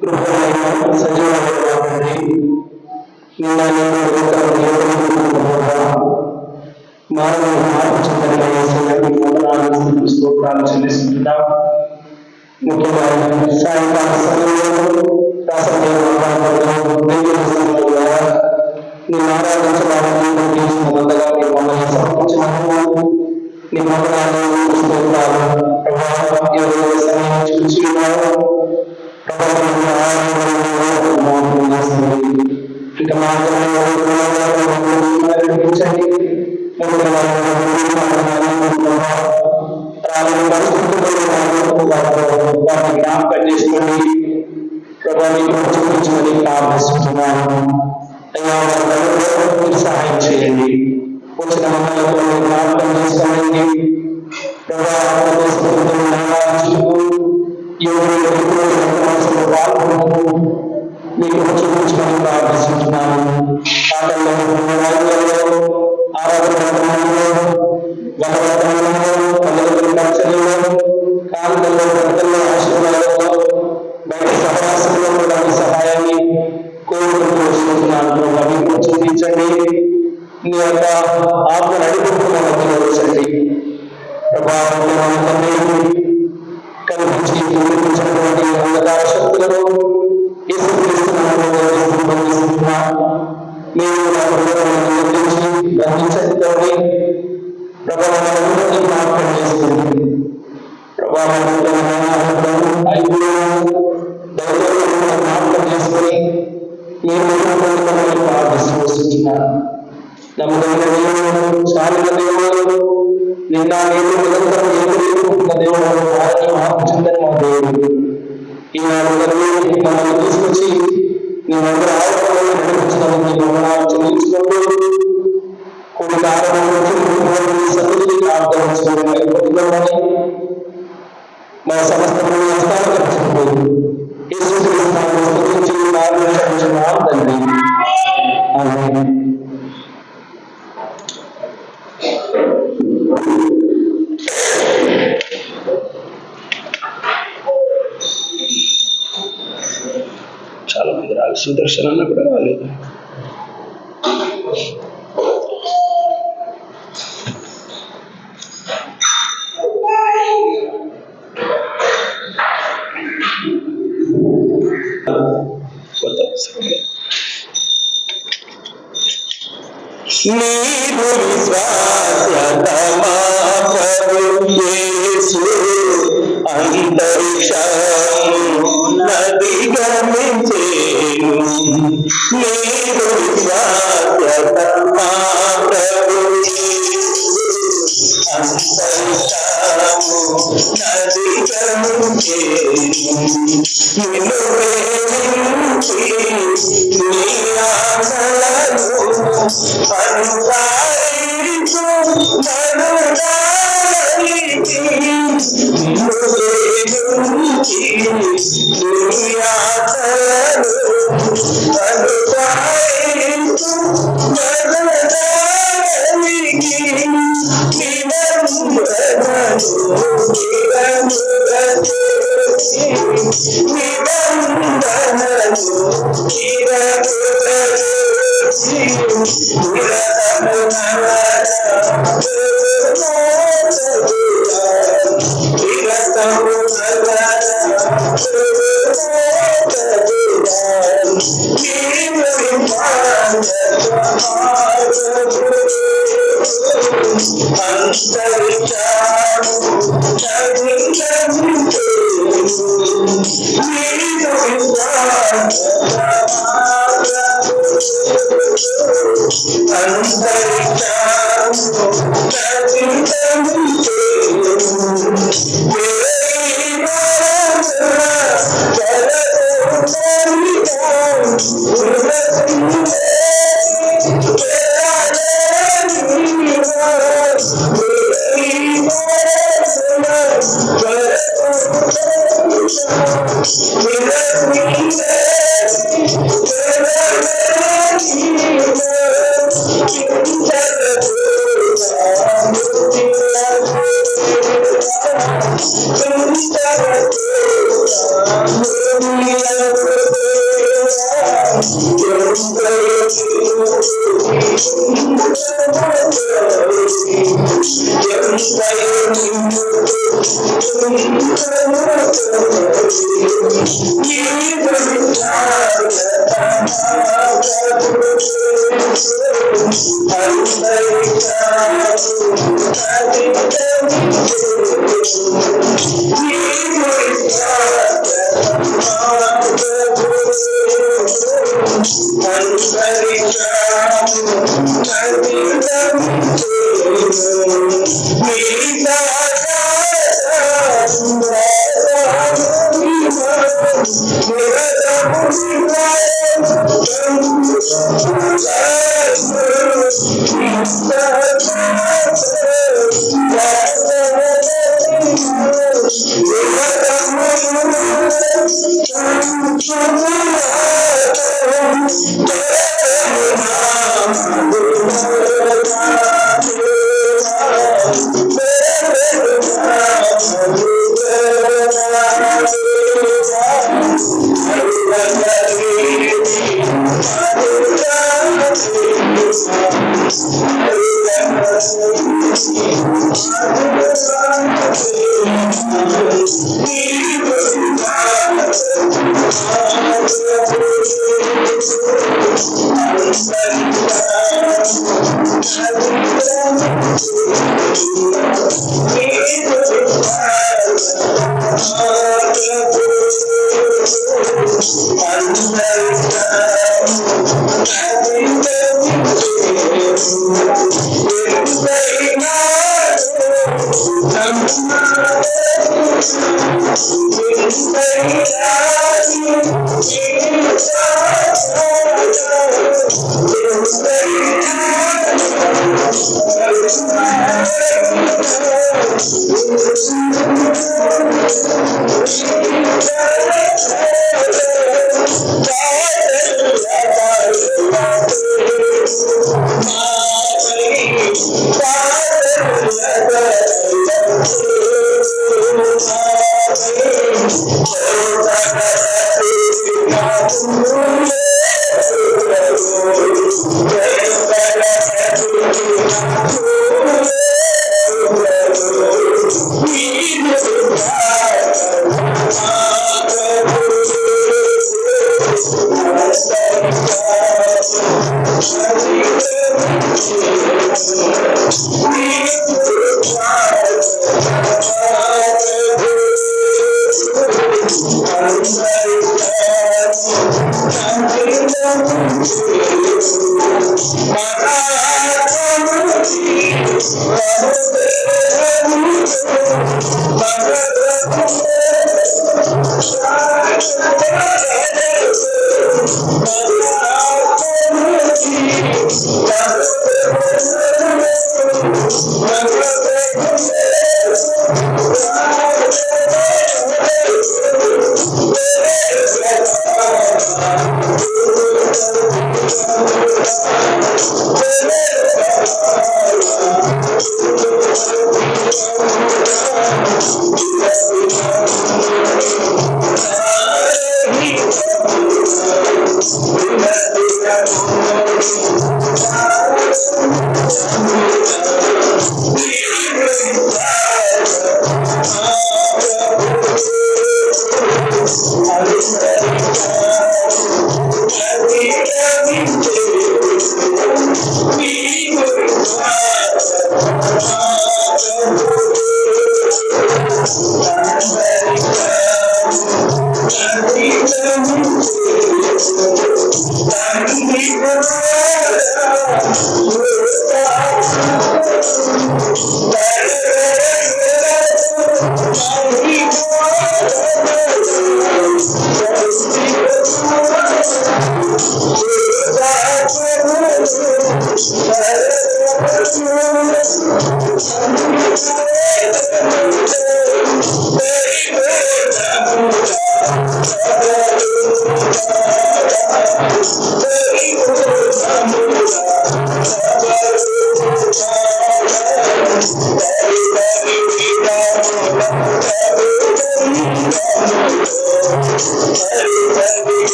కృపణమైన సజీవమైనటువంటి నిన్న మానవ మార్పు చెందని స్తోత్రాలు చెల్లిస్తుంటున్నాం. ముఖ్యంగా సాయంకాల సమయంలో నేను ఆరాధించడానికి మొదలుగా మీరు మమ్మల్ని సమర్పించినప్పుడు నీ మమ్మల్ని స్తోత్రాలు చూసి ఇక జ్ఞాపకం చేసుకోండి చూపించమని ప్రార్థిస్తున్నాను. మీరు సహాయం చేయండి. వచ్చిన మమ్మల్ని జ్ఞాపకం చేసుకోండి. మీకు చూపించమని ప్రార్థిస్తున్నాను. సహాయాన్ని కోరుకుంటూ వస్తున్నాను. చూపించండి. నీ యొక్క ఆత్మ నడిపించండి. కనిపించి చూపించినటువంటి అంధకార శక్తులను మీరు బంధించండి. ప్రభావాన్ని జ్ఞాపకం చేస్తుంది. జ్ఞాపకం చేసుకుని మీరు ప్రార్థిస్తున్నారు. నమ్మకమైన దేవుడు, చాలిన దేవుడు, నిన్న నేను నిరంతరం ఏమిటో దేవుడు వారిని మార్పు చెందని మా దేవుడు. ఈనాడు మమ్మల్ని తీసుకొచ్చి నీ దగ్గర ఆరోగ్యాన్ని నడిపించడానికి మమ్మల్ని చెల్లించుకుంటూ కొన్ని కారణాలు సభ్యులకి ప్రార్థించుకోవడం మా సమస్తమైన నష్టాలు ఖర్చుకోలేదు. తండ్రి చాలా మంది రాలి సుదర్శన అన్న కూడా రాలేదు. నీరు విశ్వాసతమా ప్రభు యేసు అంతరిక్షము నదిగమించేను. నీరు విశ్వాసతమా ప్రభు అంతరిక్షము నదిగమించేను. నిన్ను ప్రేమించి నీ ఆశలను అనుసారించు మనుదానికి నిన్ను ప్రేమించి నీ ఆశలను అనుసారించు మనుదానికి నిబంధనను Thank you.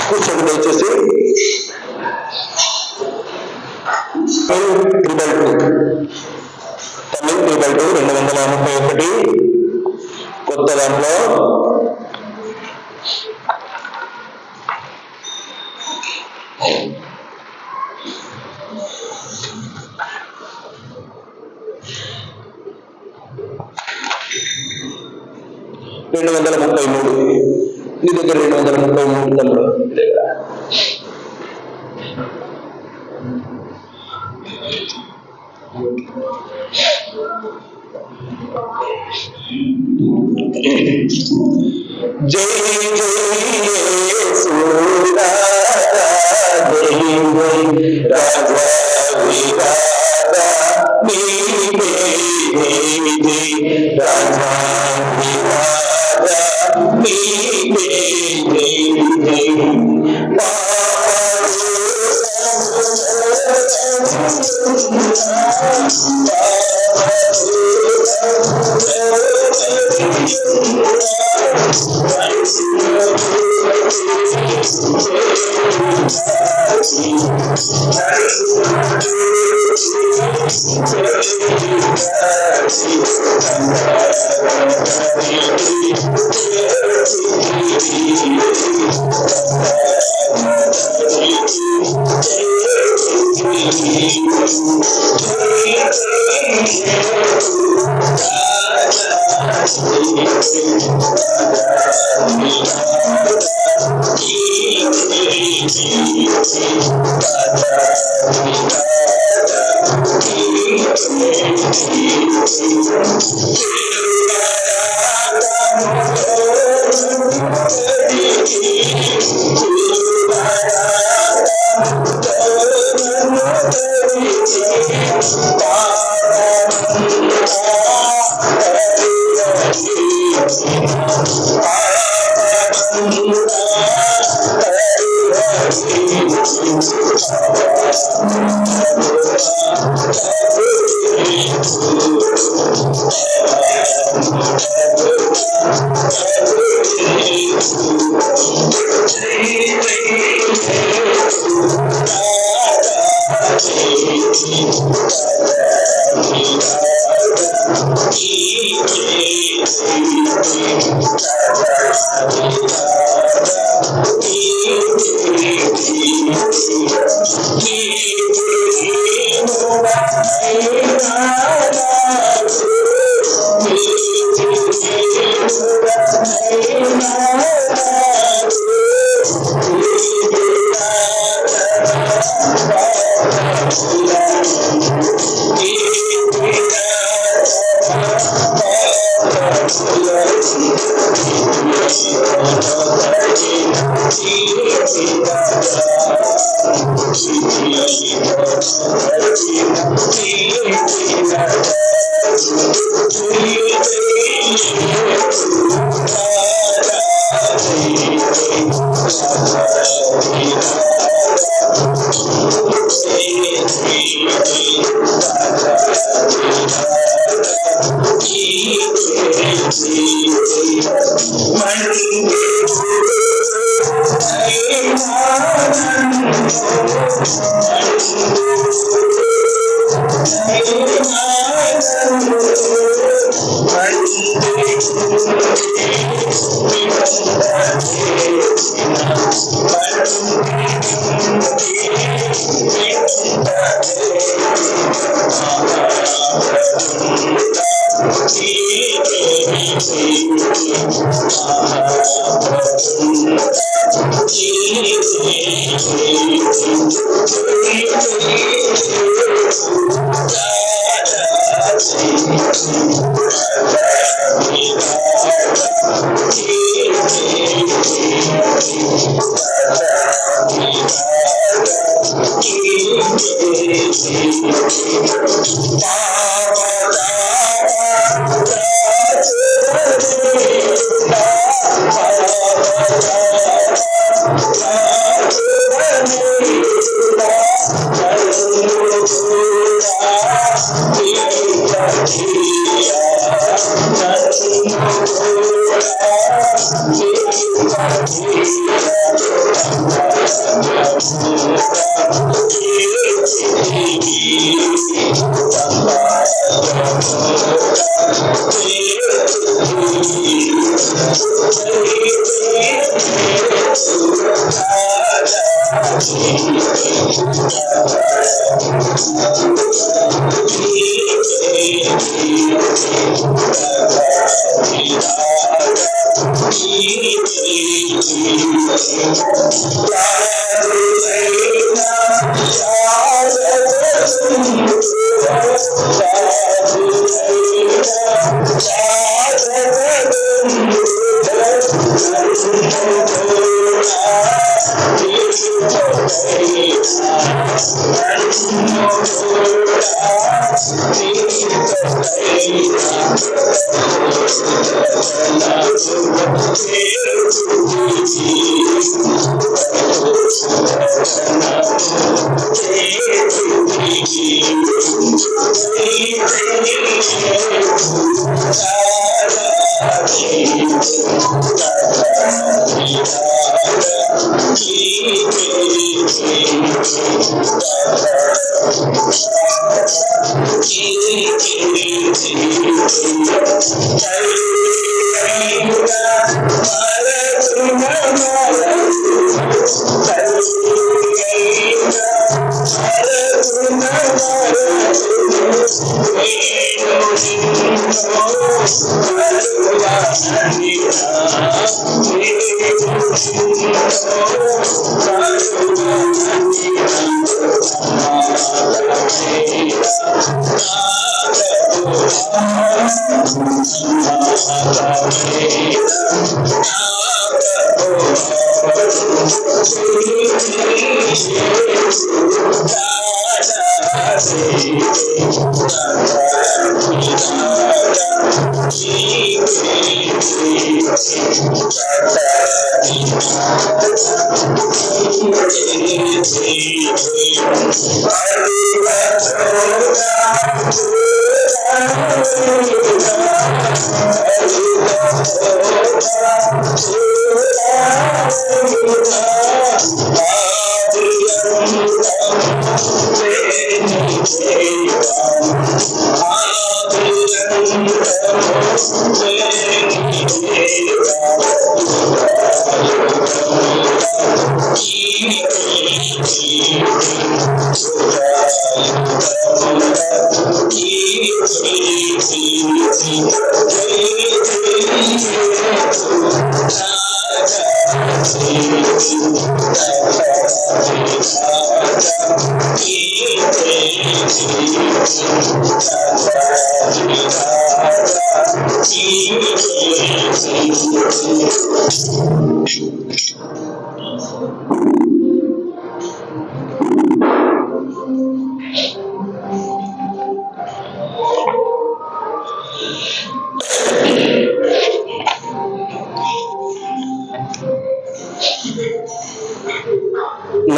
కూర్చోండి దయచేసి. 231 కొత్త దాంట్లో నీ దగ్గర 233 తమ్ముడు జై జై యేసురాజా, జై జై రాజా విరాజా, నీవే జై రాజా విరాజా, నీవే జై జై.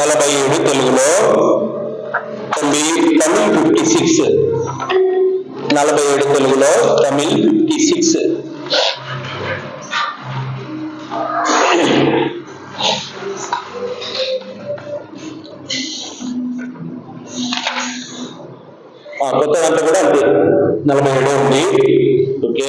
47 తెలుగులో, తమిళ్ 56. 47 తెలుగులో, తమిళ్ 56. కొత్త దాంట్లో కూడా అంతే 47 ఉంది. ఓకే,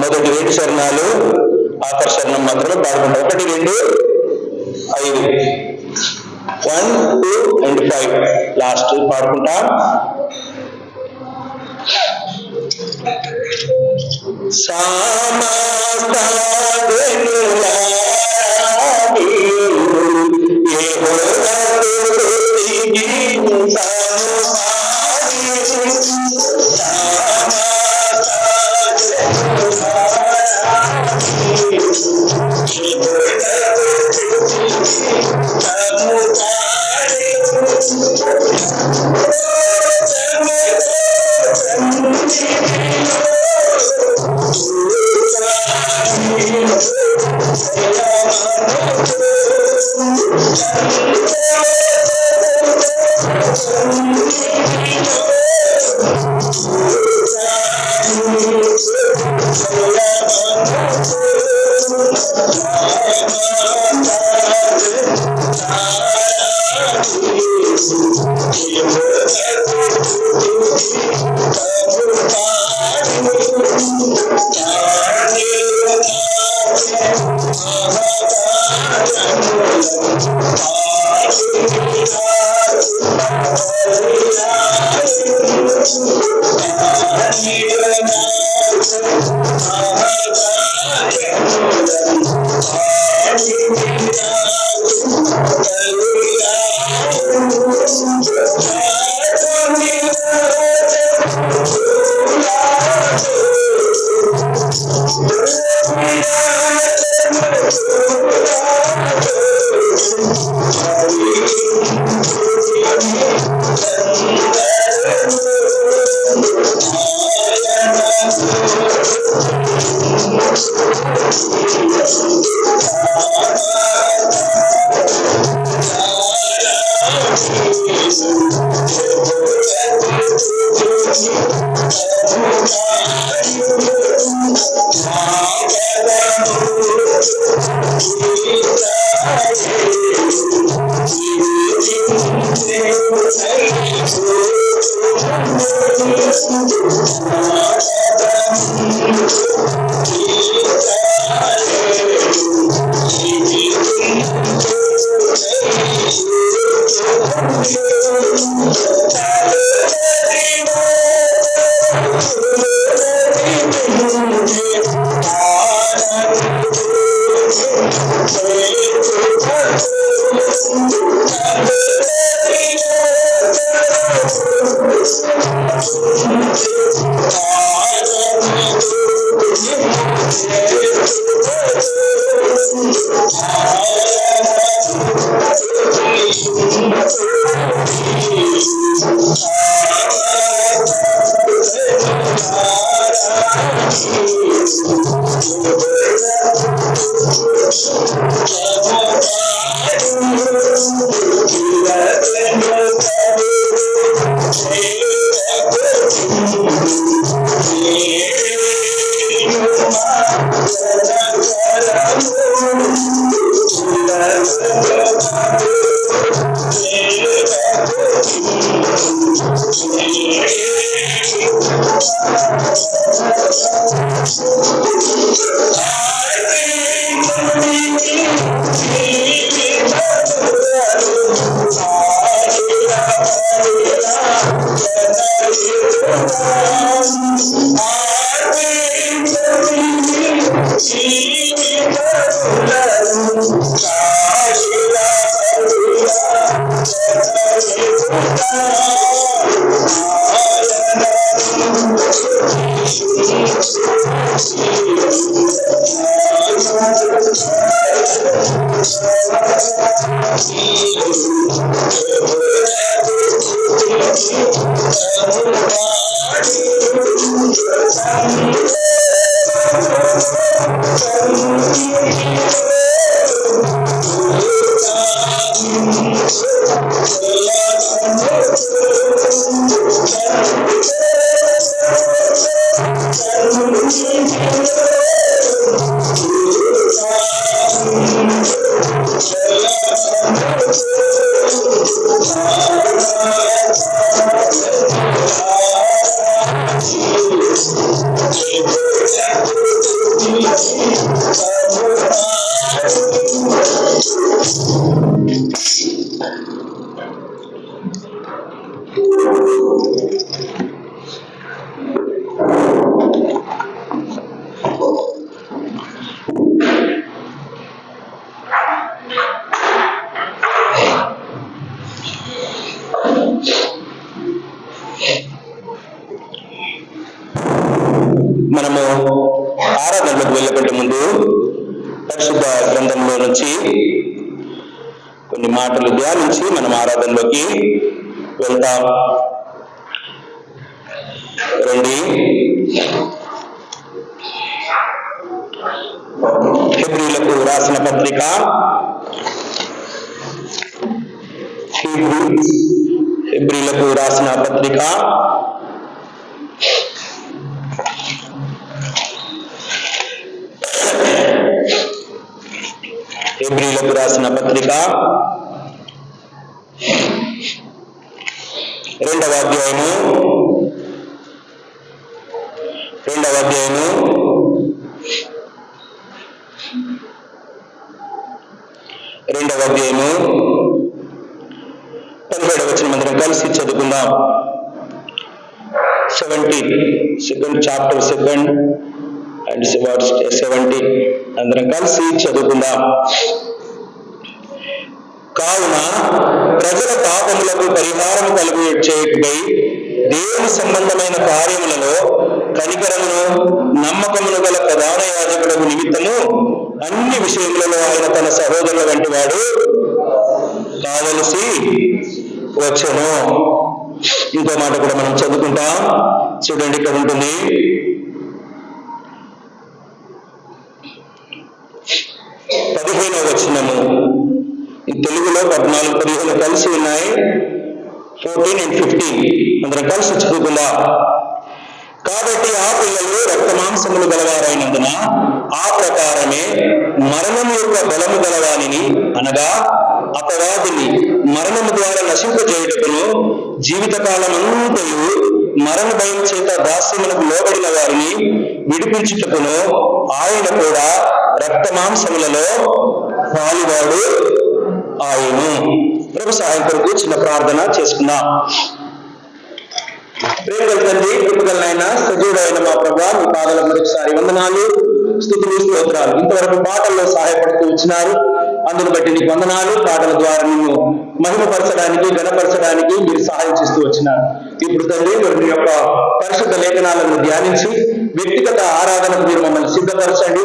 మొదటి 2 చరణాలు ఆఖరి చరణం మాత్రమే పాడుకుంటాం. 1, 2, 5, 1, 2 and 5 లాస్ట్ పాడుకుంటా. మనము ఆరాధనలోకి వెళ్ళకంటే ముందు పరిశుద్ధ గ్రంథంలో నుంచి కొన్ని మాటలు ధ్యానించి మనం ఆరాధనలోకి వెళ్తాం. రండి. హెబ్రీలకు రాసిన పత్రిక హెబ్రీలకు రాసిన పత్రిక 2వ అధ్యాయము 17వ వచనం అందరం కలిసి చదువుకుందాం. సో 17 చాప్టర్ 2 and verse 17 అందరం కలిసి చదువుకుందాం. కావున ప్రజల పాపములకు పరిహారం కలుగు చేయుటకై దేవుని సంబంధమైన కార్యములలో కనికరమును నమ్మకమును గల ప్రధాన యాజకులకు నిమిత్తము అన్ని విషయములలో ఆయన తన సహోదరుల వంటి వాడు కావలసి వచ్చెను. ఇంకో మాట కూడా మనం చదువుకుంటాం. చూడండి, ఇక్కడ ఉంటుంది, 15వ వచనము. తెలుగులో 14, 15 కలిసి ఉన్నాయి. 14 and 15 అందరం కలిసి చదువుకుందాం. కాబట్టి ఆ పిల్లలు రక్త మాంసములు గలవారైనందున ఆ ప్రకారమే మరణం యొక్క బలము గలవానిని అనగా అపవాదిని మరణము ద్వారా నశింపజేయుటకును జీవితకాలమంతయు మరణ భయం చేత దాస్యమునకు లోబడిన వారిని విడిపించుటకును ఆయన కూడా రక్త మాంసములలో పాలువాడు ఆయను. ప్రభు సహాయం కొరకు చిన్న ప్రార్థన చేసుకుందాం. ప్రేమగల తండ్రి, కృపగలనైన సజీవుడైన మా ప్రభువా, మీ పాదాలకు మరొకసారి వందనాలు, స్తుతులు, స్తోత్రాలు. ఇంతవరకు పాటల్లో సహాయపడుతూ వచ్చినారు, అందును బట్టి నీకు వందనాలు. పాటల ద్వారా నిన్ను మహిమపరచడానికి, ఘనపరచడానికి మీరు సహాయం చేస్తూ వచ్చినారు. ఇప్పుడు తండ్రి, మీరు మీ యొక్క పరిశుద్ధ లేఖనాలను ధ్యానించి వ్యక్తిగత ఆరాధనకు మీరు మమ్మల్ని సిద్ధపరచండి.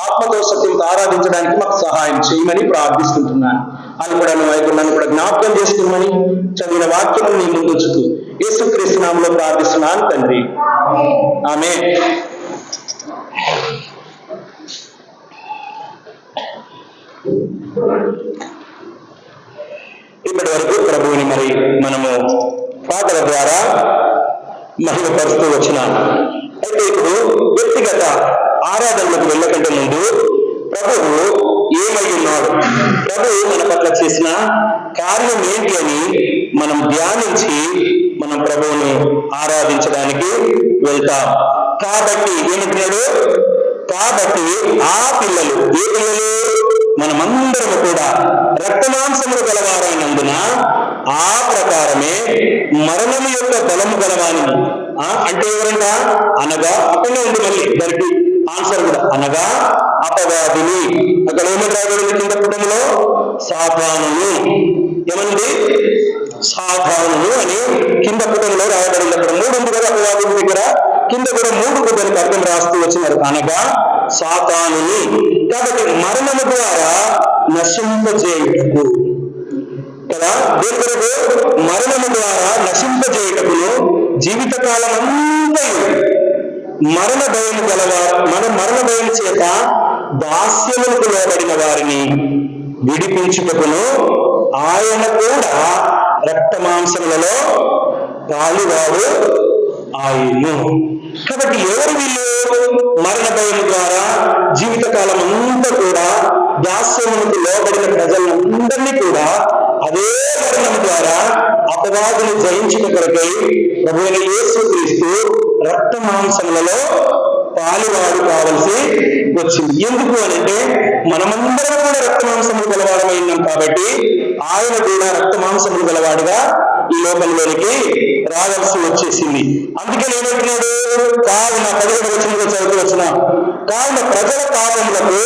ఆత్మతో సత్యంతో ఆరాధించడానికి మాకు సహాయం చేయమని ప్రార్థిస్తుంటున్నాను. అని కూడా నన్ను కూడా జ్ఞాపకం చేసుకోమని చదివిన వాక్యం నీ ముందుంచుతూ యేసుక్రీస్తు నామములో ప్రార్థిస్తున్నాను తండ్రి, ఆమేన్. ఇప్పటి వరకు ప్రభువుని మరి మనము పాటల ద్వారా మహిమపరుస్తూ వచ్చినాము. అయితే ఇప్పుడు వ్యక్తిగత ఆరాధనలకు వెళ్ళకంటే ముందు ప్రభువు ఏమై ఉన్నాడు, ప్రభువు మన పట్ల చేసిన కార్యం ఏంటి అని మనం ధ్యానించి మనం ప్రభువుని ఆరాధించడానికి వెళ్తాం. కాబట్టి ఏమంటున్నాడు? కాబట్టి ఆ పిల్లలు, ఏ పిల్లలు? మనమందరము కూడా రక్తమాంసములు గలవారైనందున ఆ ప్రకారమే మరణము యొక్క బలము గలవాని. అంటే ఎవరంట? అనగా అక్కడనే ఉంది, మళ్ళీ దానికి ఆన్సర్ కూడా, అనగా అపవాదిని. అక్కడ ఏమని రాయబడింది కింద పుటంలో? సాతానును. ఏమంది? సాతానును అని కింద పుటంలో రాయబడింది. అక్కడ 3 ఉంది కదా అపవాది దగ్గర, కింద కూడా 3 దానికి అర్థం రాస్తూ వచ్చినారు, అనగా సాతానుని. కాబట్టి మరణము ద్వారా నశింపజేయుటకు కదా, దేని కొరకు? మరణము ద్వారా నశింపజేయుటకును జీవితకాలం అంతయు మరణ భయం గలవారు, మరణ భయం చేత దాస్యములకు లోబడిన వారిని విడిపించుటకును ఆయన కూడా రక్త మాంసములలో పాలువాడు ఆయను. కాబట్టి ఎవరు వీళ్ళు? మరణ భయం ద్వారా జీవితకాలం అంతా కూడా దాస్యములకు లోబడిన ప్రజలందరినీ కూడా అదే మరణం ద్వారా అపవాదులు జయించిన కొరకై ప్రభువైన యేసుక్రీస్తు రక్త మాంసములలో పాలువాడు కావలసి వచ్చింది. ఎందుకు అనంటే మనమందరం కూడా రక్త మాంసములు గలవాడమైనాం కాబట్టి ఆయన కూడా రక్త మాంసములు గలవాడుగా ఈ లోకంలోనికి రావాల్సి వచ్చేసింది. అందుకే ఏమంటున్నాడు? కావున 17వ వచనంలో చదువుతూ వచ్చిన, కావున ప్రజల పాపములకు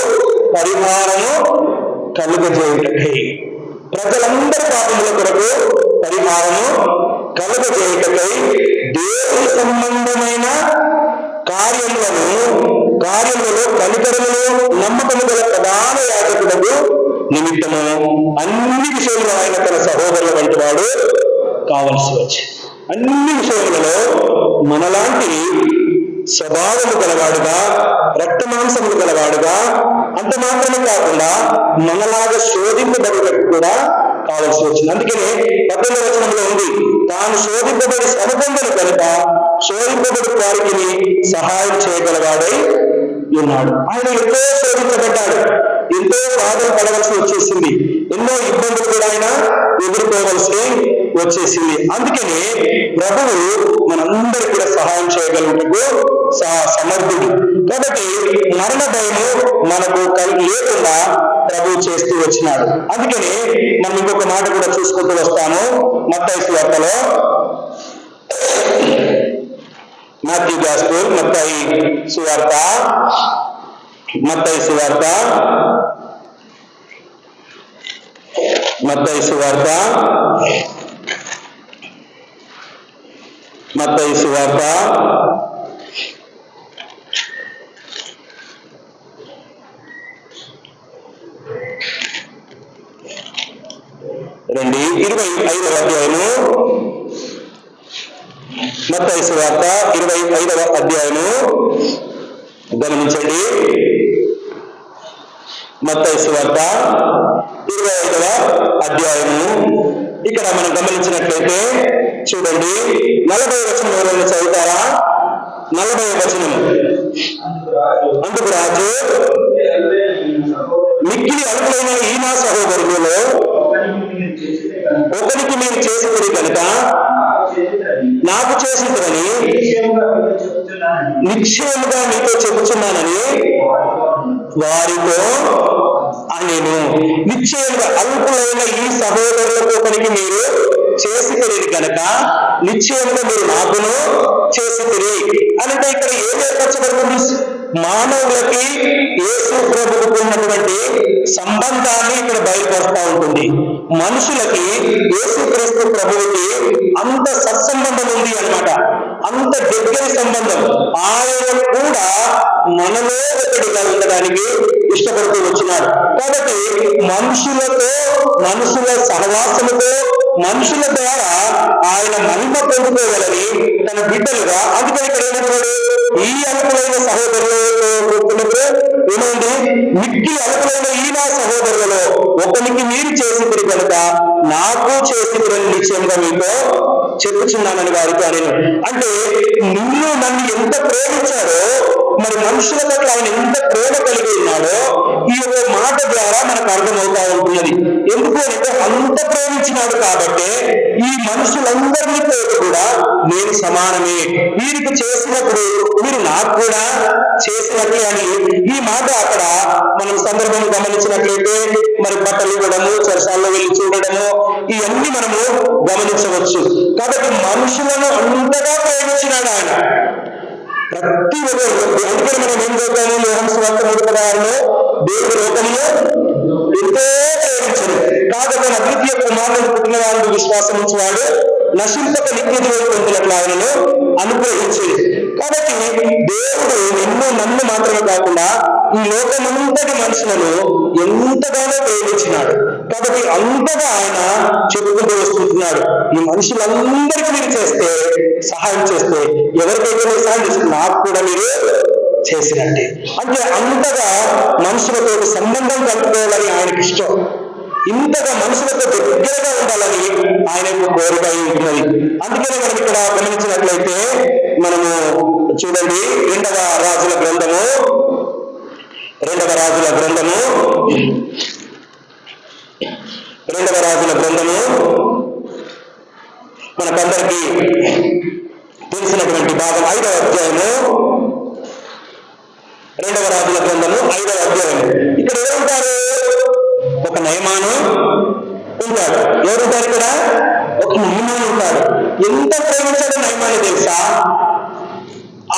పరిహారము కలుగజేయుటకై, ప్రజలందరి పాపముల కొరకు పరిహారము కలుగజేయుటకై దేవుని సంబంధమైన కార్యములలో కనికరములు నమ్మకము గల ప్రధాన యాజకులకు నిమిత్తము అన్ని విషయంలో ఆయన తన సహోదరుల వంటి వాడు కావలసి వచ్చి, అన్ని విషయములలో మనలాంటి స్వభావము గలవాడుగా, రక్త మాంసములు గలవాడుగా, అంత మాత్రమే కాకుండా మనలాగా శోధింపబడేటట్టు కూడా కావలసి వచ్చింది. అందుకనే 18వ వచనంలో ఉంది, తాను శోధింపబడి శ్రమపొందని కనుక శోధింపబడి వారికి సహాయం చేయగలవాడై ఉన్నాడు. ఆయన ఎంతో శోధించబడ్డాడు, ఎంతో బాధలు పడవలసి వచ్చేసింది, ఎన్నో ఇబ్బందులు కూడా ఆయన ఎదుర్కోవలసి వచ్చేసింది. అందుకని ప్రభువు మనందరూ కూడా సహాయం చేయగలుగుటకు సమర్థుడు. కాబట్టి మరణ భయము మనకు లేకుండా ప్రభు చేస్తూ వచ్చినాడు. అందుకని మనం ఇంకొక మాట కూడా చూసుకుంటూ వస్తాము. మత్తయి సువార్తలో మాథ్యూ గాస్పెల్, మత్తయి సువార్త, మత్తయి సువార్త, మత్తయి సువార్త, మత్తయి సువార్త 25వ అధ్యాయము, మత్తయి సువార్త 25వ అధ్యాయము గమనించండి. మత్తయి సువార్త 25వ అధ్యాయము ఇక్కడ మనం గమనించినట్లయితే చూడండి, 40వ వచనం ఎవరైనా చదువుతారా? 40వ వచనం. అందుకు రాజు, మిక్కిలి అల్పులైన ఈ నా సహోదరులలో ఒకరికి మీరు చేసినది కనుక నాకు చేసినదని నిశ్చయముగా మీతో చెబుతున్నానని వారితో నేను. నిశ్చయంగా అల్పులైన ఈ సహోదరులకు ఒకరికి మీరు చేసినది కనుక నిశ్చయంగా మీరు నాకును చేసినది అంటే ఇక్కడ ఏం ఏర్పరచబడుతుంది? మానవులకి యేసు ప్రభువుకు ఉన్నటువంటి సంబంధాన్ని ఇక్కడ బయలుపరుస్తూ ఉంటుంది. మనుషులకి యేసుక్రీస్తు ప్రభువుకి అంత సత్సంబంధం ఉంది అన్నమాట, అంత దగ్గరి సంబంధం. ఆయన కూడా మనలో ఒకటిగా ఉండడానికి ఇష్టపడుతూ వచ్చినాడు. కాబట్టి మనుషులతో, మనుషుల సహవాసముతో, మనుషుల ద్వారా ఆయన మహిమ పొందుకోవాలని తన బిడ్డలుగా, అందుకని ఇక్కడ ఏమంటున్నాడు? ఈ అల్పులైన సహోదరులు ఏమైంది? మిక్కిలి అల్పులైన ఈ నా సహోదరులలో ఒకరికి మీరు చేసింది కనుక నాకు చేసిందని నిశ్చయంగా మీతో చెప్పుచున్నానని వారితో నేను. అంటే నిన్ను నన్ను ఎంత ప్రేమించాడో, మరి మనుషుల పట్ల ఆయన ఎంత ప్రేమ కలిగి ఉన్నాడో ఈ యొక్క మాట ద్వారా మనకు అర్థమవుతా ఉంటున్నది. ఎందుకు అంటే అంత ప్రేమించినాడు కాబట్టి ఈ మనుషులందరినీ కూడా నేను సమానమే, వీరికి చేసినప్పుడు మీరు నాకు కూడా చేసినట్లే అని ఈ మాట అక్కడ మనం సందర్భం గమనించినట్లయితే మరి బట్టలు ఇవ్వడము, చర్చాల్లో వెళ్ళి చూడడము, ఇవన్నీ మనము గమనించవచ్చు. కాబట్టి మనుషులను అంతగా ప్రేమించినాడు ఆయన. ప్రతి ఒక్కరు అందుకని మనం ఏం చేద్దాము? యోహాను సువార్త 3:16లో దేవుడు లోకములో ఎంతో ప్రేమించడు కాబట్టి తన అద్వితీయ కుమారుడు పుట్టిన వాడు విశ్వాసం ఉంచేవాడు నశింపక నిత్య జీవం పొందినట్లు ఆయనను అనుగ్రహించింది. కాబట్టి దేవుడు నిన్ను నన్ను మాత్రమే కాకుండా ఈ లోకమంతటి మనుషులను ఎంతగానో ప్రేమించినాడు. కాబట్టి అంతగా ఆయన చెప్పుకుంటూ వస్తుంటున్నాడు, ఈ మనుషులందరికీ మీరు చేస్తే, సహాయం చేస్తే, ఎవరికైతే మీరు సహాయం చేస్తే నాకు కూడా మీరు చేసినట్టే. అంటే అంతగా మనుషులతో సంబంధం కలుపుకోవాలని ఆయనకి ఇష్టం, ఇంతగా మనుషులతో దగ్గరగా ఉండాలని ఆయనకు కోరిక ఉంటున్నది. అందుకనే మనం ఇక్కడ గమనించినట్లయితే మనము చూడండి, రెండవ రాజుల గ్రంథము మనకందరికీ తెలిసినటువంటి భాగం 5వ అధ్యాయము, 2వ రాజుల గ్రంథము 5వ అధ్యాయం. ఇక్కడ ఎవరుంటారు? ఒక నయమాను ఉంటాడు. ఎవరుంటారు ఇక్కడ? ఒక నయమాను ఉంటాడు. ఎంత ప్రేమించాడో నయమాను తెలుసా?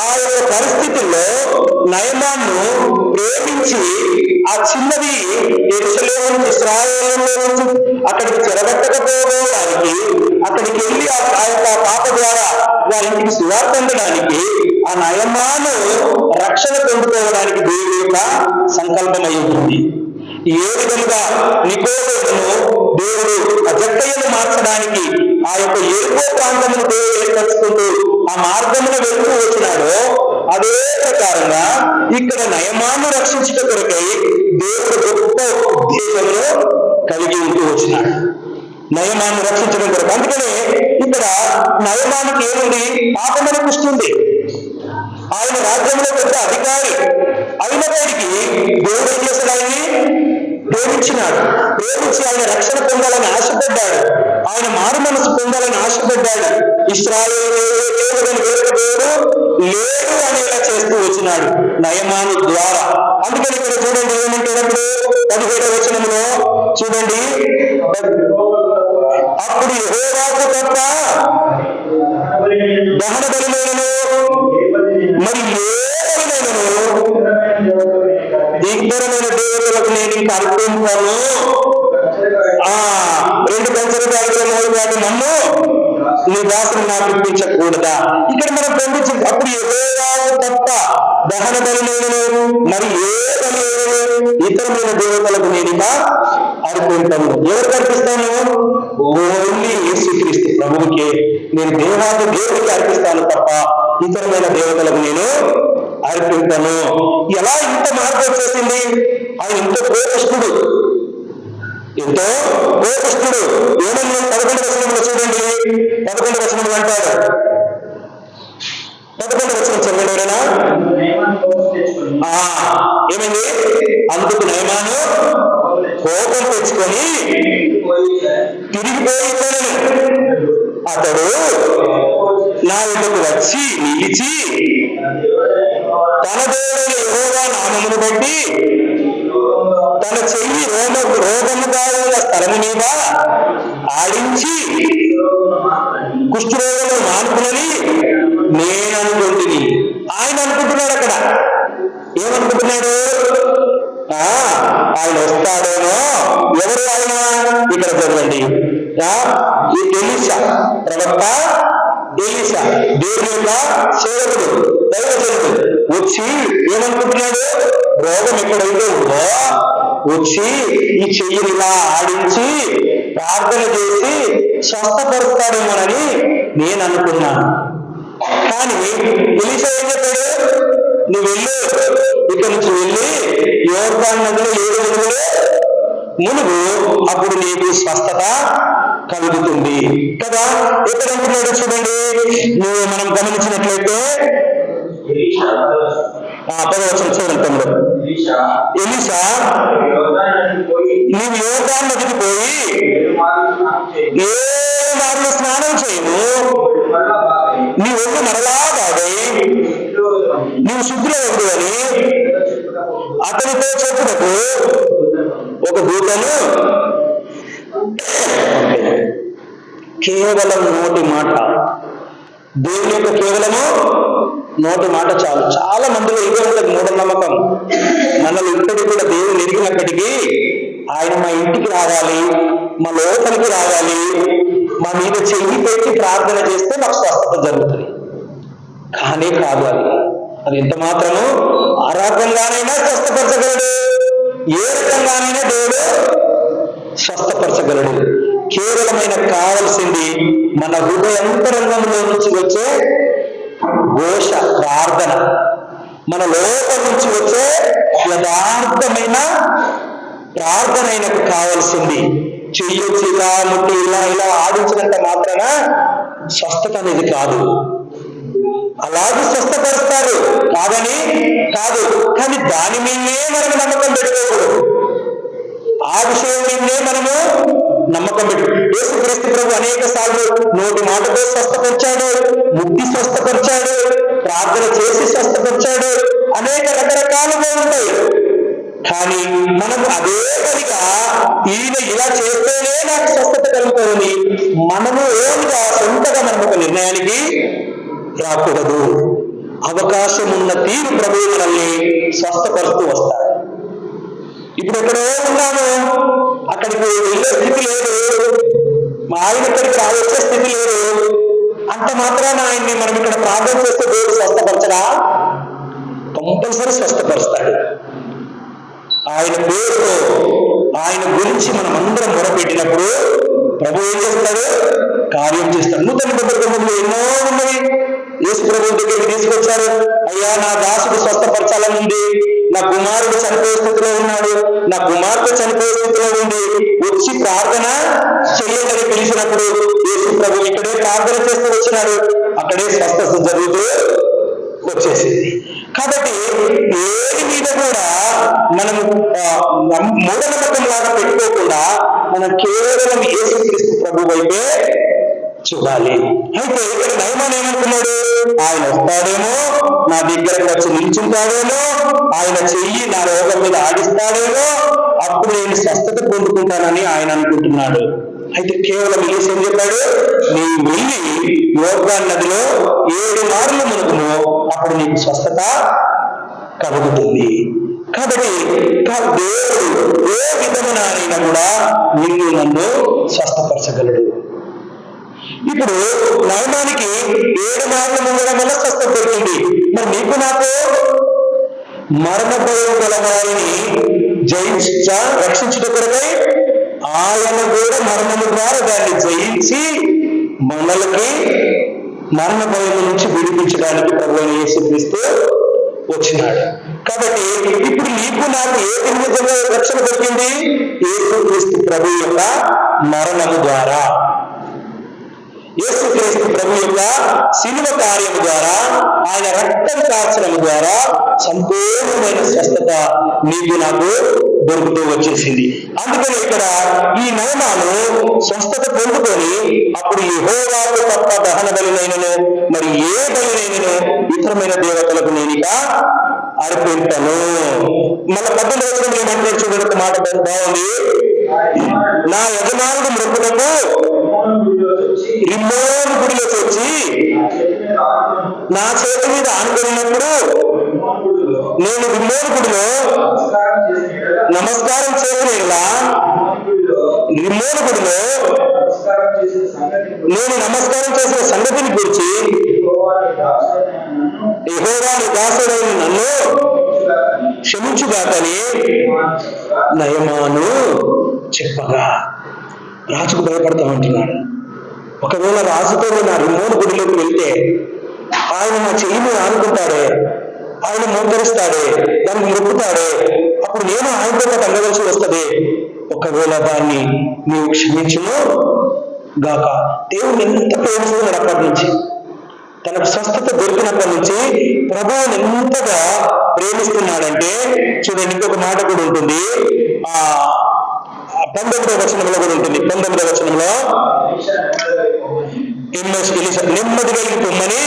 ఆ యొక్క పరిస్థితుల్లో నయమాను ప్రేమించి ఆ చిన్నది యెరూషలేము నుంచి, ఇశ్రాయేలులో నుంచి అక్కడికి చెరగట్టకపోవడానికి, అక్కడికి వెళ్ళి ఆ యొక్క పాప ద్వారా వారింటికి సువార్త అందడానికి, ఆ నయమాను రక్షణ పొందుకోవడానికి దేవుడి యొక్క సంకల్పం అయి ఉంటుంది. ఏ విధంగా నికోదేమును దేవుడు ఆ జక్కయ్యను మార్చడానికి ఆ యొక్క ఎరుకో ప్రాంతమును దేవుడు ఏర్పరచుకుంటూ ఆ మార్గమును వెళ్తూ వచ్చినాడో అదే ప్రకారంగా ఇక్కడ నయమాను రక్షించట కొరకై దేవుడు గొప్ప ఉద్దేశంలో కలిగి ఉంటూ వచ్చినాడు, నయమాను రక్షించడం కొరకు. అందుకనే ఇక్కడ నయమానికి ఏముంది? పాపమని పుస్తుంది. ఆయన రాజ్యంలో పెద్ద అధికారి అయినప్పటికీ దేవుడు ఏం చేశాడు? ఆయన్ని ప్రేమించినాడు. ప్రేమించి ఆయన రక్షణ పొందాలని ఆశపడ్డాడు, ఆయన మారు మనసు పొందాలని ఆశపడ్డాడు. ఇశ్రాయేలు వేరొక దేవుడు లేడు అనేలా చేస్తూ వచ్చినాడు నయమాను ద్వారా. అందుకని ఇక్కడ చూడండి ఏమంటాడప్పుడు 17వ వచనంలో చూడండి, అప్పుడు యెహోవాకు తప్ప దహన బలిమైనను మరి దిగ్గరమైన దేవతలకు నేను ఇంకా అర్పించాను. 2 కంచెల బ్యాగుల 3 బ్యాగులు నన్ను నీ దాసుని నాకు ఇప్పించకూడదా? ఇక్కడ మనం పండించి అప్పుడు యెహోవాకు తప్ప దహన బలినైనను మరి ఏ బలి ఇతరమైన దేవతలకు నేను ఇక అర్పించను. ఎవరికి అర్పిస్తాను? ఓన్లీ యేసుక్రీస్తు ప్రభువుకే నేను దేవుడికి అర్పిస్తాను తప్ప ఇతరమైన దేవతలకు నేను అర్పించను. ఎలా ఇంత మార్పు వచ్చేసింది? ఆయన ఎంతో కోపిష్ఠుడు, ఎంతో కోపిష్ఠుడు. ఏమన్నా 11వ వచనంలో చూడండి, 11వ వచనంలో అంటాడు, 11వ వచనం చదవండి ఎవరైనా. ఏమైంది? అందుకు నయమాను కోపం తెచ్చుకొని తిరిగిపోయి అతడు నా ఇంటికి వచ్చి నిలిచి తన దేవుడైన యెహోవా నామమును బట్టి తన చెయ్యి రోగముగా ఉన్న స్థలము మీద ఆడించి కుష్ఠరోగంలో మానుకునని నేను అనుకుంటుని. ఆయన అనుకుంటున్నాడు. అక్కడ ఏమనుకుంటున్నాడు? ఆయన వస్తాడేమో. ఎవరు ఆయన? ఇక్కడ చదవండి. ఎలీషా ప్రవక్త, ఎలీషా దేవుని యొక్క సేవకుడు, దైవజనుడు వచ్చి ఏమనుకుంటున్నాడు? రోగం ఎక్కడైతే ఉందో వచ్చి ఈ చెయ్యిని ఇలా ఆడించి ప్రార్థన చేసి స్వస్థపరుస్తాడేమోనని నేను అనుకున్నాను. కానీ ఎలీషా ఏం చెప్పాడు? నువ్వు వెళ్ళు, ఇక్కడ నుంచి వెళ్ళి యోర్దాను నదిలో 7 రోజులు మునుగు, అప్పుడు నీకు స్వస్థత కలుగుతుంది కదా. ఎక్కడ అంటున్నాడు చూడండి. నువ్వు మనం గమనించినట్లయితే 10వ వచనం చూడండి. తమ్ముడు, ఎలీషా నీవు యోర్దాను నదికి పోయి 7 మార్లు స్నానం చేయము, నీ ఒళ్ళు మరలా బాగై నీవు శుద్ధులవుడు అని అతనితో చెప్పుటకు ఒక దూతను కేవలం నోటి మాట, దేవుని యొక్క కేవలము నోటి మాట చాలు. చాలా మందిలో ఇదే ఉంటుంది మూఢనమ్మకం. మనల్ని ఇప్పటికి కూడా దేవుని ఎరిగినప్పటికీ ఆయన మా ఇంటికి రావాలి, మా లోపలికి రావాలి, మా మీద చెయ్యి పెట్టి ప్రార్థన చేస్తే మాకు స్వస్థత జరుగుతుంది. కానీ కాదు, అది ఎంత మాత్రము ఆ రకంగానైనా స్వస్థపరచగలడు, ఏ రకంగానైనా దేవుడు స్వస్థపరచగలడు. కేవలమైన కావలసింది మన హృదయంతరంగంలో నుంచి వచ్చే ఘోష, ప్రార్థన, మన లోపల నుంచి వచ్చే యథార్థమైన ప్రార్థన ఆయనకు కావాల్సింది. చెయ్యొచ్చి ఇలా ముట్టి ఇలా ఇలా ఆడించినంత మాత్రాన స్వస్థత అనేది కాదు. అలాగే స్వస్థపరుస్తారు కాదని కాదు, కానీ దాని మీదే మనం నమ్మకం పెట్టుకోకూడదు. ఆ విషయం మీదే మనము నమ్మకం పెట్టు. యేసుక్రీస్తు ప్రభు అనేక సార్లు నోటి మాటతో స్వస్థపరిచాడు, ముక్తి స్వస్థపరిచాడు, ప్రార్థన చేసి స్వస్థపరిచాడు, అనేక రకరకాలుగా ఉంటాయి. కానీ మనం అదే పనిగా ఈయన ఇలా చేస్తేనే నాకు స్వస్థత కలుగుతుందని మనము ఏమిగా సొంతగా మనం ఒక నిర్ణయానికి రాకూడదు. అవకాశం ఉన్న తీరు ప్రభువు మనల్ని స్వస్థపరుస్తూ వస్తాడు. ఇప్పుడు ఎక్కడో ఉన్నాము, అక్కడికి వెళ్ళే స్థితి లేదు, మా ఆయన ఇక్కడికి వచ్చే స్థితి లేదు, అంత మాత్రాన ఆయన్ని మనం ఇక్కడ ప్రార్థన చేస్తే దేవుడు స్వస్థపరచడా? కంపల్సరీ స్వస్థపరుస్తాడు. ఆయన పేరుతో ఆయన గురించి మనం అందరం మొరపెట్టినప్పుడు ప్రభు ఏం చేస్తాడు? కార్యం చేస్తాడు. నూతన నిబంధనలో ఎన్నో ఉన్నవి. యేసు ప్రభు దగ్గరికి తీసుకొచ్చారు. అయ్యా, నా దాసుడు స్వస్థపరచాలని ఉంది, నా కుమారుడు చనిపోయే స్థితిలో ఉన్నాడు, నా కుమార్తె చనిపోయే స్థితిలో ఉంది, వచ్చి ప్రార్థన చెయ్యాలని పిలిచినప్పుడు యేసు ప్రభు ఇక్కడే ప్రార్థన చేస్తూ వచ్చినాడు, అక్కడే స్వస్థత జరుగుతూ వచ్చేసింది. కాబట్టి ఏది మీద కూడా మనము మూఢనమ్మకం లాగా పెట్టుకోకుండా మనం కేవలం యేసుక్రీస్తు ప్రభు వైపే చూడాలి. అయితే ఇక్కడ నయమాన్ ఏమనుకున్నాడు? ఆయన వస్తాడేమో, నా దగ్గరకు వచ్చి నిల్చుంటాడేమో, ఆయన చెయ్యి నా రోగం మీద ఆడిస్తాడేమో, అప్పుడు నేను స్వస్థత పొందుకుంటానని ఆయన అనుకుంటున్నాడు. అయితే కేవలం యేసు ఏం చెప్పాడు? నీవు వెళ్ళి యోర్దాను నదిలో 7 మార్లు మునుగుము, అప్పుడు నీకు స్వస్థత కలుగుతుంది. కాబట్టి దేవుడు ఏ విధమునైనా కూడా నిన్ను నన్ను స్వస్థపరచగలడు. ఇప్పుడు నయమానికి 7 మార్లు మునగడం వల్ల స్వస్థత దొరికింది. మరి నీకు నాకు మరణ భయం గల వారిని రక్షించుట కొరకై ఆయన కూడా మరణము ద్వారా దాన్ని జయించి మనలకి మరణ భయం నుంచి విడిపించడానికి ప్రభువైన యేసుక్రీస్తు వచ్చినాడు. కాబట్టి ఇప్పుడు నీకు నాకు ఏ విధంగా రక్షణ దొరికింది? యేసుక్రీస్తు ప్రభు యొక్క మరణము ద్వారా, యేసుక్రీస్తు ప్రభు యొక్క శిలువ కార్యము ద్వారా, ఆయన రక్తం కార్చడం ద్వారా సంపూర్ణమైన స్వస్థత నీకు నాకు దొరుకుతూ వచ్చేసింది. అందుకని ఇక్కడ ఈ నయమాను స్వస్థత పొందుకొని అప్పుడు యెహోవాకు తప్ప దహన బలినైనను మరి ఏ బలినైనను ఇతరమైన దేవతలకు నేను ఇక అర్పించను. మన 18వ వచనంలో ఏమంటారు చూడండి, ఒక మాట బాగుంది. నా యజమానుడు మృతులకు రిమ్మోను గుడిలోకి వచ్చి నా చేతి మీద ఆనుకున్నప్పుడు నేను రిమ్మోను గుడిలో నమస్కారం చేసినలా రిమ్మోను గుడిలో నేను నమస్కారం చేసిన సంగతిని గురించి యెహోవా నీ దాసుడైన నన్ను క్షమించుగాకని నయమాను చెప్పగా, రాజుకు భయపడతామంటున్నాడు. ఒకవేళ రాజుతో నా రిమ్మోను గుడిలోకి వెళ్తే ఆయన నా చెయ్యి మీద ఆనుకుంటాడే, ఆయన మోకరిస్తాడే, దాన్ని మొక్కుతాడే, అప్పుడు నేను ఆయనతో పాటు అందవలసి వస్తుంది. ఒకవేళ దాన్ని నీవు క్షమించును గాక. దేవుడు ఎంత ప్రేమిస్తున్నాడు అప్పటి నుంచి, తనకు స్వస్థత దొరికినప్పటి నుంచి ప్రభువుని ఎంతగా ప్రేమిస్తున్నాడంటే చూడండి, ఇంకొక మాట కూడా ఉంటుంది. 19వ వచనంలో కూడా ఉంటుంది. 19వ వచనంలో ఎలీషా నెమ్మది కలిగి పొమ్మని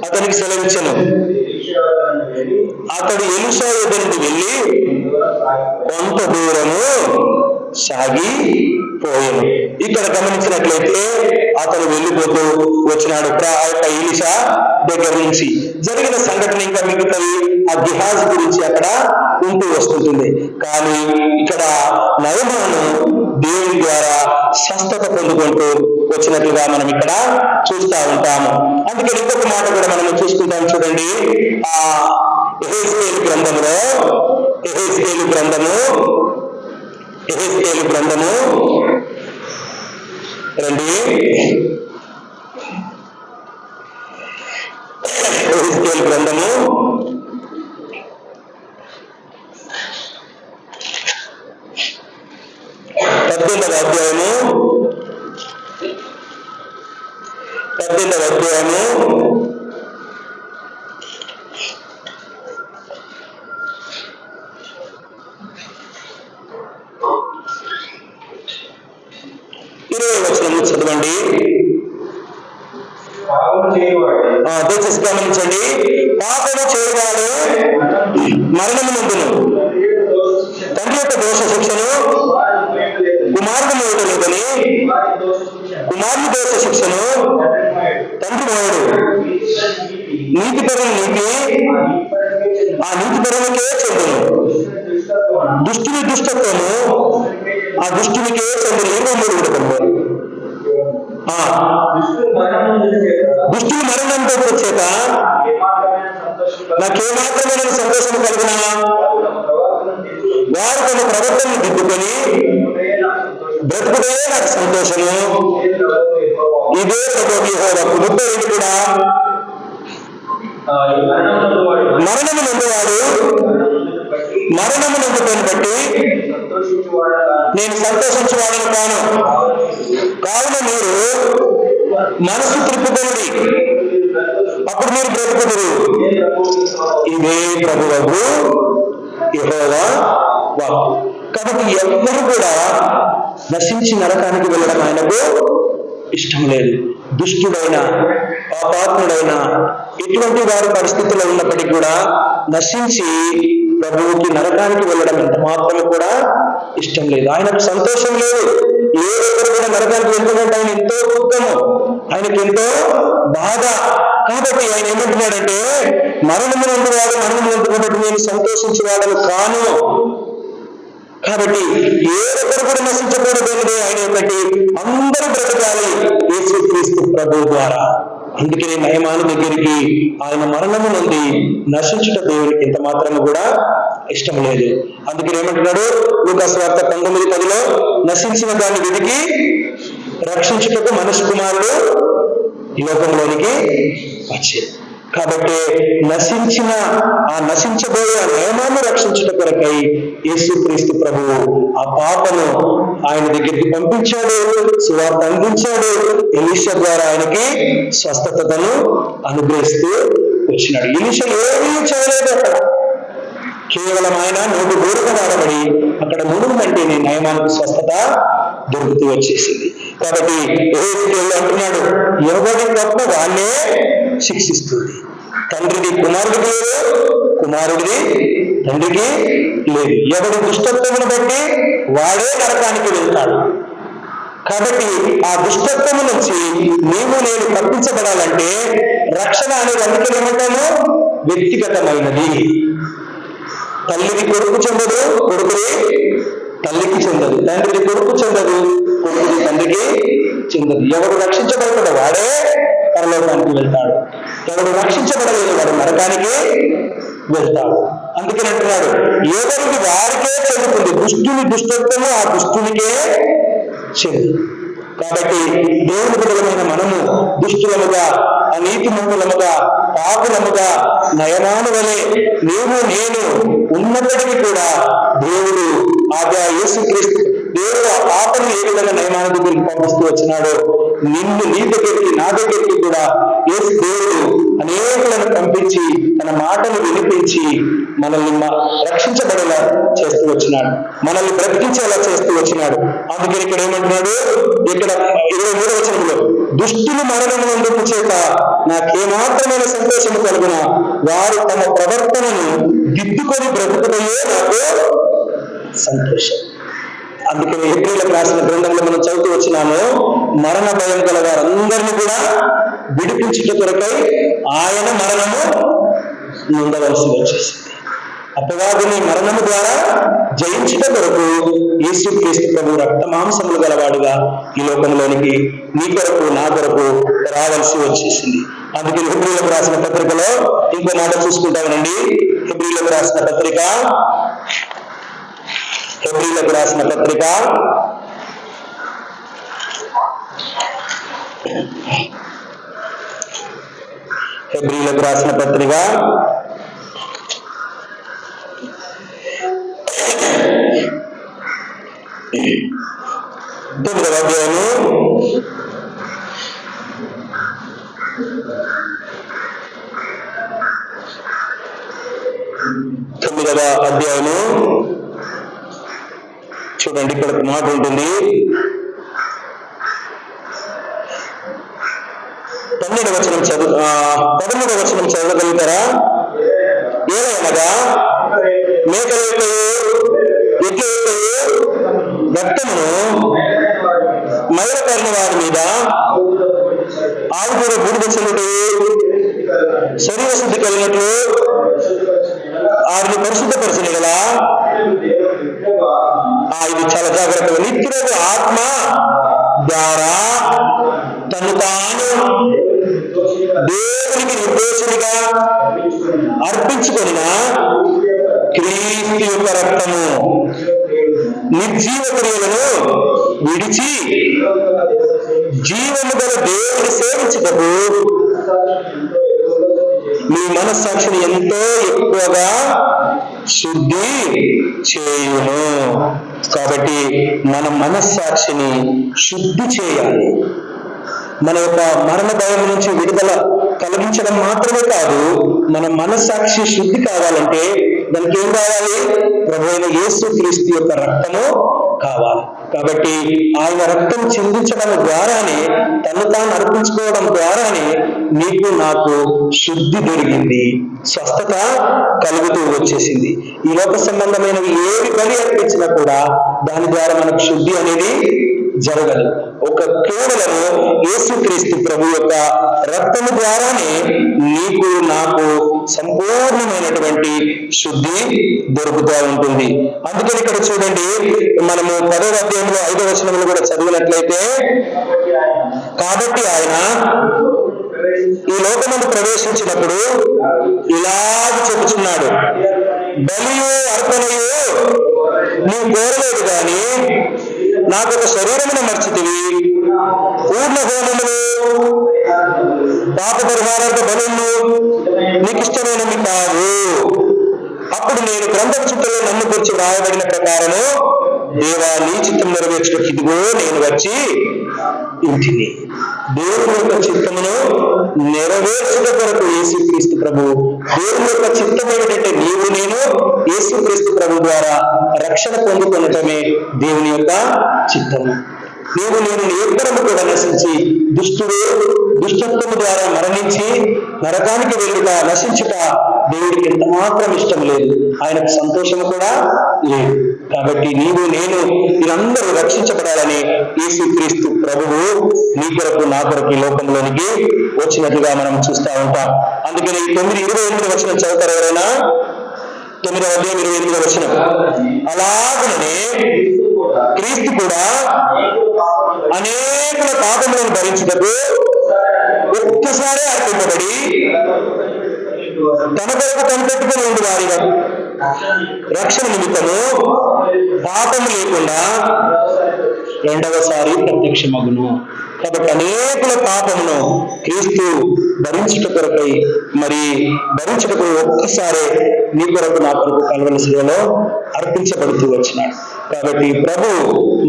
అతనికి సెలవిచ్చను. అతడు ఎలీషా యొద్ద నుండి వెళ్ళి కొంత దూరము సాగిపోయాను. ఇక్కడ గమనించినట్లయితే అతను వెళ్ళిపోతూ వచ్చినాడు ఆ యొక్క ఎలీషా దగ్గర నుంచి. జరిగిన సంఘటన ఇంకా మిగతాయి ఆ గిహాజ్ గురించి అక్కడ ఉంటూ వస్తుంటుంది. కానీ ఇక్కడ నయమాను దేవుని ద్వారా స్వస్థత పొందుకుంటూ వచ్చినట్లుగా మనం ఇక్కడ చూస్తూ ఉంటాము. అందుకని ఇంకొక మాట కూడా మనం చూసుకుంటాం చూడండి. యెహెజ్కేలు గ్రంథము రండి. యెహెజ్కేలు గ్రంథము 18వ అధ్యాయము 20వ వచనము చదవండి. దయచేసి గమనించండి. పాపము చేయవాడు మరణము నందును, తండ్రి యొక్క దోష శిక్షను కుమారుడు మోయలేదని, కుమారుని దోష శిక్షను తండ్రి మోయడు. నీతి పరులు నీతి ఆ నీతి పరులకే చెందును, దుష్టుని దుష్టత్వము ఆ దుష్టునికే చెందును. 23వ వచనం. దుష్టుని మరణంతో చేత నాకేమాత్రమైన సంతోషం కలిగిన వారు తమ ప్రవర్తనను దిద్దుకొని బ్రతుకుడే నాకు సంతోషము. ఇదే ప్రభువు యెహోవా. 32 కూడా మరణము నందువాడు మరణము నందుకొని బట్టి నేను సంతోషించేవాడను కాను. కావున మీరు మనసు త్రిప్పుకొనుడి, అప్పుడు మీరు బ్రతుకుదురు. ఇదే ప్రభువు యెహోవా వాక్కు. కాబట్టి ఎవ్వరు కూడా నశించి నరకానికి వెళ్ళడం ఆయనకు ఇష్టం లేదు. దుష్టుడైన పాపాత్ముడైన ఎటువంటి వారి పరిస్థితుల్లో ఉన్నప్పటికీ కూడా నశించి ప్రభువుకి నరకానికి వెళ్ళడం ఎంత మాత్రమే కూడా ఇష్టం లేదు. ఆయనకు సంతోషం లేదు. ఏ ఒక్కరు కూడా నరకానికి వెళ్తున్నట్టు ఆయన ఎంతో దుఃఖము, ఆయనకి ఎంతో బాధ. కాబట్టి ఆయన ఏమంటున్నాడంటే, మరణము నందువాడు మరణము నందుకున్నట్టు నేను సంతోషించేవాడను కాను. కాబట్టి ఏ ఒక్కరు కూడా నశించకూడదు ఆయన ఒకటి, అందరూ బ్రతకాలి యేసుక్రీస్తు ప్రభువు ద్వారా. అందుకనే నయమాను దగ్గరికి ఆయన మరణము నుండి నశించుట దేవునికి ఎంత మాత్రము కూడా ఇష్టం లేదు. అందుకని ఏమంటున్నాడు లూకాసు వార్త 19:10, నశించిన దాన్ని వెతికి రక్షించుటకు మనుష్య కుమారుడు ఈ లోకంలోనికి వచ్చాడు. కాబట్టి నశించబోయే నయమాన్ని రక్షించుట కొరకై యేసుక్రీస్తు ప్రభువు ఆ పాపను ఆయన దగ్గరికి పంపించాడు, సువార్త అందించాడు. ఎలీషా ద్వారా ఆయనకి స్వస్థతను అనుగ్రహిస్తూ వచ్చినాడు. ఎలీషా ఏమీ చేయలేదు అక్కడ, కేవలం ఆయన నోటి దూరంగా వాడబడి అక్కడ మునుగుమంటే నయమానికి స్వస్థత దొరుకుతూ వచ్చేసింది. కాబట్టి అంటున్నాడు, ఎవరి తప్ప వాళ్ళే శిక్షిస్తుంది. తండ్రిది కుమారుడికి లేదు, కుమారుడిది తండ్రికి లేదు. ఎవరి దుష్టత్వమును బట్టి వాడే నరకానికి వెళ్తాడు. కాబట్టి ఆ దుష్టత్వము నుంచి నీవు నేను తప్పించబడాలంటే రక్షణ అనేది అందుకే ఏమంటాము, వ్యక్తిగతమైనది. తల్లికి కొడుకు చెందదు, కొడుకుని తల్లికి చెందదు. తండ్రిని కొడుకు చెందదు, కొడుకుని తండ్రికి చెందదు. ఎవడు రక్షించబడతాడో వాడే పరలోకానికి వెళ్తాడు, ఎవడు రక్షించబడలేదు వాడు నరకానికి వెళ్తాడు. అందుకని అంటున్నాడు, ఎవరికి వారికే చెందుతుంది. దుష్టుని దుష్టత్వము ఆ దుష్టునికే చెందు. కాబట్టి దేవుని బిడ్డలమైన మనము దుష్టులముగా, అనీతిమంతులముగా, పాపులముగా, నయమాను వలె నీవు నేను ఉన్నప్పటికీ కూడా దేవుడు యేసుక్రీస్తు దేవుడు ఆ పాపను ఏ విధంగా నయమాన దగ్గరికి పంపిస్తూ వచ్చినాడో నిన్ను నీ దగ్గరికి నా దగ్గరికి కూడా యేసు దేవుడు అనేకులను పంపించి తన మాటను వినిపించి మనల్ని రక్షించబడేలా చేస్తూ వచ్చినాడు, మనల్ని బ్రతికించేలా చేస్తూ వచ్చినాడు. అందుకని ఇక్కడ ఏమంటున్నాడు, ఇక్కడ 23వ వచనంలో, దుష్టులు మరణం నందుకు చేత నాకేమాత్రమైన సంతోషము కలుగున వారు తమ ప్రవర్తనను దిద్దుకొని బ్రతుకుతాయే నాకు సంతోషం. అందుకని హెబ్రీయులకు రాసిన గ్రంథంలో మనం చదువుతూ వచ్చినాము, మరణ భయం గల వారందరినీ కూడా విడిపించుట కొరకై ఆయన మరణము నొందవలసి వచ్చేసింది. అపవాదిని మరణము ద్వారా జయించుట కొరకు యేసుక్రీస్తు ప్రభు రక్తమాంసములు గలవాడుగా ఈ లోకంలోనికి నీ కొరకు నా కొరకు రావాల్సి వచ్చేసింది. అందుకని హెబ్రీయులకు రాసిన పత్రికలో ఇంకో మాట చూసుకుంటామనండి. హెబ్రీయులకు రాసిన పత్రిక హెబ్రీయులకు రాసిన పత్రిక 9వ అధ్యాయము 9వ అధ్యాయము చూడండి, ఇక్కడ ఒక మాట ఉంటుంది. 13వ వచనం చదవగలుగుతారా? ఏలయనగా మేకల యొక్క రక్తమును మైలపడిన వారి మీద ఆవుకూర బూడిద చెల్లుటూ శరీర శుద్ధి కలిగినట్లు వారిని పరిశుద్ధపరిచిన కదా. ఇది చాలా జాగ్రత్తగా, నిత్యుడు ఆత్మ ద్వారా తను తాను దేవునికి నిర్దోషుడిగా అర్పించుకొనిన క్రీస్తు యొక్క రక్తము నిర్జీవ క్రియలను విడిచి జీవము గల దేవుని సేవించుటకు మీ మనస్సాక్షిని ఎంతో ఎక్కువగా శుద్ధి చేయును. కాబట్టి మన మనస్సాక్షిని శుద్ధి చేయాలి. మన యొక్క మరణ భయం నుంచి విడుదల కలిగించడం మాత్రమే కాదు, మన మనస్సాక్షి శుద్ధి కావాలంటే దానికి ఏం కావాలి? ప్రభువైన యేసుక్రీస్తు యొక్క రక్తము కావాలి. కాబట్టి ఆయన రక్తం చిందించడం ద్వారానే, తను తాను అర్పించుకోవడం ద్వారానే నీకు నాకు శుద్ధి దొరికింది, స్వస్థత కలుగుతూ వచ్చేసింది. ఈ లోక సంబంధమైనవి ఏవి బలి అర్పించినా కూడా దాని ద్వారా మనకు శుద్ధి అనేది జరగదు. ఒక కేవలం యేసుక్రీస్తు ప్రభు యొక్క రక్తము ద్వారానే నీకు నాకు సంపూర్ణమైనటువంటి శుద్ధి దొరుకుతూ ఉంటుంది. అందుకని ఇక్కడ చూడండి, మనము 10వ అధ్యాయంలో 5వ వచనంలో కూడా చదివినట్లయితే, కాబట్టి ఆయన ఈ లోకమందు ప్రవేశించినప్పుడు ఇలాగ చెబుతున్నాడు, బలియు అర్పణయు నీవు కోరలేదు గాని నాకు ఒక శరీరమును మర్చితివి, పూర్ణ హోమములు పాప పరిహారార్థ బలులు నీకు ఇష్టమైనవి కావు. అప్పుడు నేను గ్రంథపు చుట్టలో నన్ను గురించి రాయబడిన ప్రకారము, దేవా నీ చిత్తం నెరవేర్చుటకు ఇదిగో నేను వచ్చి ఇంటిని. దేవుని యొక్క చిత్తమును నెరవేర్చుట కొరకు యేసుక్రీస్తు ప్రభు, దేవుని యొక్క చిత్తం ఏమిటంటే నీవు నేను యేసుక్రీస్తు ప్రభు ద్వారా రక్షణ పొందుకొనటమే దేవుని యొక్క చిత్తము. నీవు నేను ఎక్కడము కూడా నశించి దుష్టత్వము ద్వారా మరణించి నరకానికి వెళ్ళుట, నశించుట దేవుడికి ఎంత మాత్రం ఇష్టం లేదు, ఆయనకు సంతోషము కూడా లేదు. కాబట్టి నీవు నేను వీరందరూ రక్షించబడాలని యేసుక్రీస్తు ప్రభువు నీ కొరకు నా కొరకు ఈ లోకంలోనికి వచ్చినట్టుగా మనం చూస్తూ ఉంటాం. అందుకని 9:28 వచనం చదువుతారు ఎవరైనా? 9వ అధ్యాయం 28వ వచనం. అలాగనే క్రీస్తు కూడా అనేక పాపములను భరించుటకు ఒక్కసారే అర్పింపబడి తన కొరకు కనిపెట్టుకుని ఉండి వారిగా రక్షణ నిమిత్తము పాపము లేకుండా రెండవసారి ప్రత్యక్షమగును. కాబట్టి అనేకుల పాపమును క్రీస్తు భరించుట కొరకై, మరి భరించుటకు ఒక్కసారే నీ కొరకు నా కొరకు కల్వరి శిలువలో అర్పించబడుతూ వచ్చినాడు. కాబట్టి ప్రభు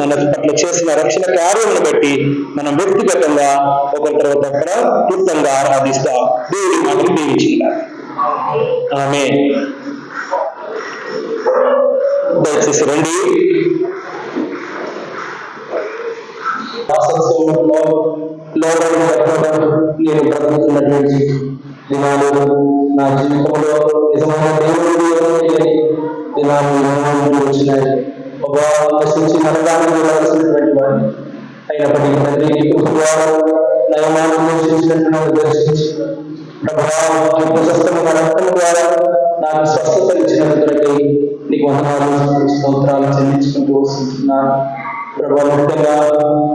మన పట్ల చేసిన రక్షణ కార్యములను బట్టి మనం వ్యక్తిగతంగా ఒకరి తర్వాత ఒకర క్లుప్తంగా ఆరాధిస్తా దేవుడి మాటలు దీవించుకున్నారు. ఆమేన్. దయచేసి రండి. నేను బ్రతుకుతున్నటువంటి దినాలు నా జీవితంలో నిజమైన దేవుడు దినాలు వచ్చినాయి. నశించి నరకానికి వెళ్ళాల్సినటువంటి వాడిని అయినప్పటికీ తండ్రి నయమాన్ని దర్శించి ప్రభావం ప్రశస్తమైన రక్తం ద్వారా నాకు స్వస్థత ఇచ్చినందుకై నీకు వందనాలు స్తోత్రాలు చెల్లించుకుంటూ వస్తున్నాను. ప్రభావ ముఖ్యంగా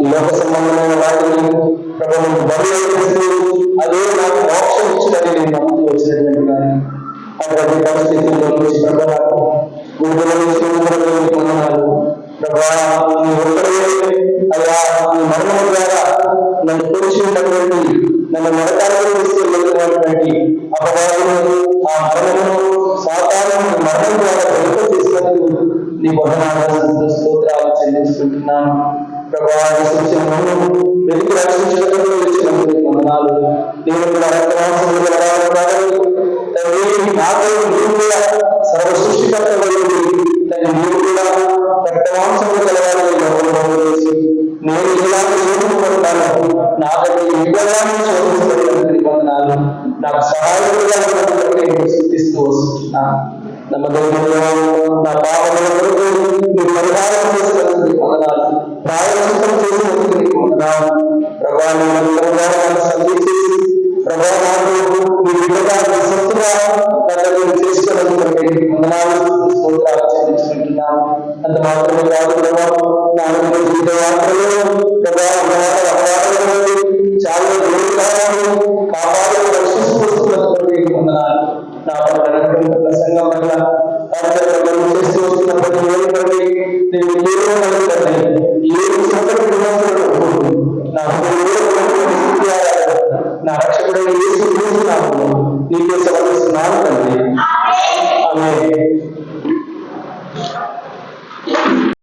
ఈ లోక సంబంధమైన వాటిని ప్రభావం బరువు అదే నాకు మోక్షం ఇచ్చినది నేను నమ్ముతూ వచ్చినటువంటి కానీ అటువంటి పరిస్థితుల్లో నుంచి ప్రభావం వందనాలు. ప్రభావం అలా ఈ మరణం ద్వారా నన్ను పొడిచి ఉన్నటువంటి నన్ను నరకాలను తీసుకెళ్ళినటువంటి అపవాదులు, ఆ మరణమును సాతాను మరణం ద్వారా వెనుక తీసుకెళ్తూ నీ వందనాలు స్తోత్రాలు చెల్లించుకుంటున్నాను. ప్రభావాన్ని వెతికి రక్షించడంలో ఇచ్చినందుకు వందనాలు. నేను కూడా రక్తమాంసములు సర్వ సృష్టికర్త తన నీరు కూడా రక్తమాంసములు కలవాలని నేను ఇలాంటి చదువుకుంటాను. నాకంటే విగ్రహాన్ని శోధించబడినందుకు వందనాలు. నాకు సహాయకులుగా సూచిస్తూ వస్తున్నాను. నమ్మకంలో నా పాపములను మీరు పరిహారం చేసినందుకు వందనాలు. ప్రాయశ్చిత్తం చేసినందుకు వందనాలు. ప్రభావాన్ని సందేశించి ప్రభావాన్ని మీ విగ్రహాన్ని సొంతగా చేసుకున్నందుకు వందనాలు స్తోత్రాలు చెల్లించుకుంటున్నాను. అంత మాత్రమే కాదు ప్రభావం నా జీవిత యాత్రలో చాలా కాపాడు రక్షిస్తూ వస్తున్నటువంటి వందనాలు. నా పట్ల సంఘం వల్ల చేస్తూ వస్తున్నప్పటి నా రక్షకుడు నీకే సమర్పిస్తున్నాను తండ్రి. ఆమేన్.